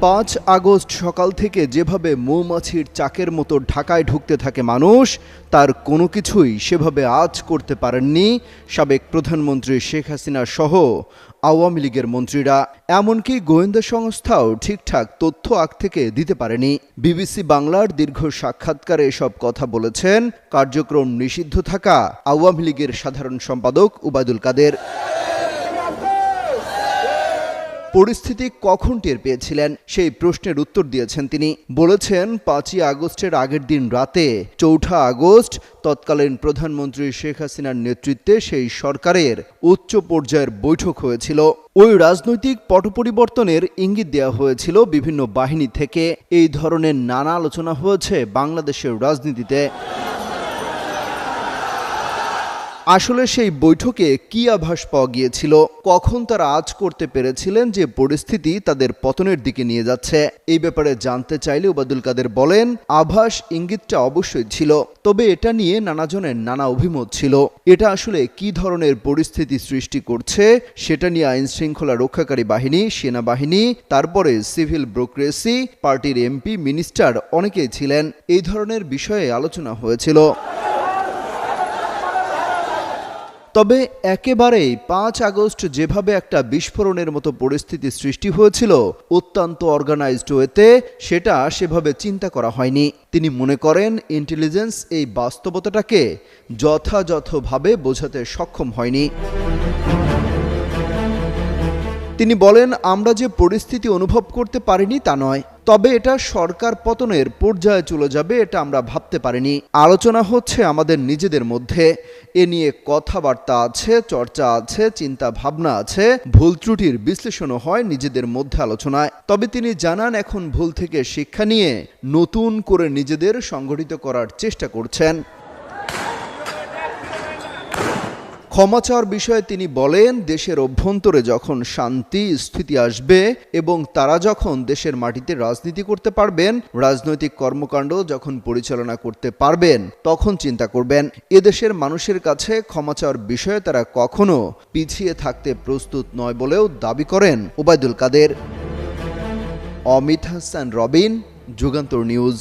5 August সকাল থেকে যেভাবে মৌমাছির চাকের মতো ঢাকায় ঢুকতে থাকে মানুষ, তার কোনো কিছুই সেভাবে আজ করতে পারেননি সাবেক প্রধানমন্ত্রী শেখ হাসিনা সহ আওয়ামী লীগের মন্ত্রীরা। এমনকি গোয়েন্দা সংস্থাও ঠিকঠাক তথ্য আগ থেকে দিতে পারেনি। বিবিসি বাংলার দীর্ঘ সাক্ষাৎকারে এসব কথা বলেছেন কার্যক্রম নিষিদ্ধ থাকা আওয়ামী লীগের সাধারণ সম্পাদক ওবায়দুল কাদের। পরিস্থিতি কখন টের পেয়েছিলেন সেই প্রশ্নের উত্তর দিয়েছেন তিনি। বলেছেন 5ই আগস্টের আগের দিন রাতে 4 আগস্ট তৎকালীন প্রধানমন্ত্রী শেখ হাসিনার নেতৃত্বে সেই সরকারের উচ্চ পর্যায়ের বৈঠক হয়েছিল। ওই রাজনৈতিক পট পরিবর্তনের ইঙ্গিত দেওয়া হয়েছিল বিভিন্ন বাহিনী থেকে। এই ধরনের নানা আলোচনা হয়েছে বাংলাদেশের রাজনীতিতে। আসলে সেই বৈঠকে কি আভাস পাওয়া গিয়েছিল? কখন তারা আজ করতে পেরেছিলেন যে পরিস্থিতি তাদের পতনের দিকে নিয়ে যাচ্ছে? এই ব্যাপারে জানতে চাইলে ওবায়দুল কাদের বলেন, আভাস ইঙ্গিতটা অবশ্যই ছিল, তবে এটা নিয়ে নানাজনের নানা অভিমত ছিল। এটা আসলে কি ধরনের পরিস্থিতি সৃষ্টি করছে সেটা নিয়ে আইন শৃঙ্খলা রক্ষাকারী বাহিনী, সেনাবাহিনী, তারপরে সিভিল ব্যুরোক্রেসি, পার্টির এমপি, মিনিস্টার অনেকেই ছিলেন। এই ধরনের বিষয়ে আলোচনা হয়েছিল। তবে একেবারেই 5 আগস্ট যেভাবে একটা বিস্ফোরণের মতো পরিস্থিতি সৃষ্টি হয়েছিল অত্যন্ত অর্গানাইজড ওয়েতে, সেটা সেভাবে চিন্তা করা হয়নি। তিনি মনে করেন ইন্টেলিজেন্স এই বাস্তবতাটাকে যথাযথভাবে বোঝাতে সক্ষম হয়নি। তিনি বলেন, আমরা যে পরিস্থিতি অনুভব করতে পারিনি তা নয়, তবে এটা সরকার পতনের পর্যায়ে চলে যাবে এটা আমরা ভাবতে পারিনি। আলোচনা হচ্ছে আমাদের নিজেদের মধ্যে, এ নিয়ে কথাবার্তা আছে, চর্চা আছে, চিন্তা ভাবনা আছে, ভুল ত্রুটির বিশ্লেষণও হয় নিজেদের মধ্যে আলোচনায়। তবে তিনি জানান এখন ভুল থেকে শিক্ষা নিয়ে নতুন করে নিজেদের সংগঠিত করার চেষ্টা করছেন। ক্ষমা চাওয়ার বিষয়ে তিনি বলেন, দেশের অভ্যন্তরে যখন শান্তি স্থিতি আসবে এবং তারা যখন দেশের মাটিতে রাজনীতি করতে পারবেন, রাজনৈতিক কর্মকাণ্ড যখন পরিচালনা করতে পারবেন, তখন চিন্তা করবেন। এদেশের মানুষের কাছে ক্ষমা চাওয়ার বিষয়ে তারা কখনো পিছিয়ে থাকতে প্রস্তুত নয় বলেও দাবি করেন ওবায়দুল কাদের। অমিত হাসান রবিন, যুগান্তর নিউজ।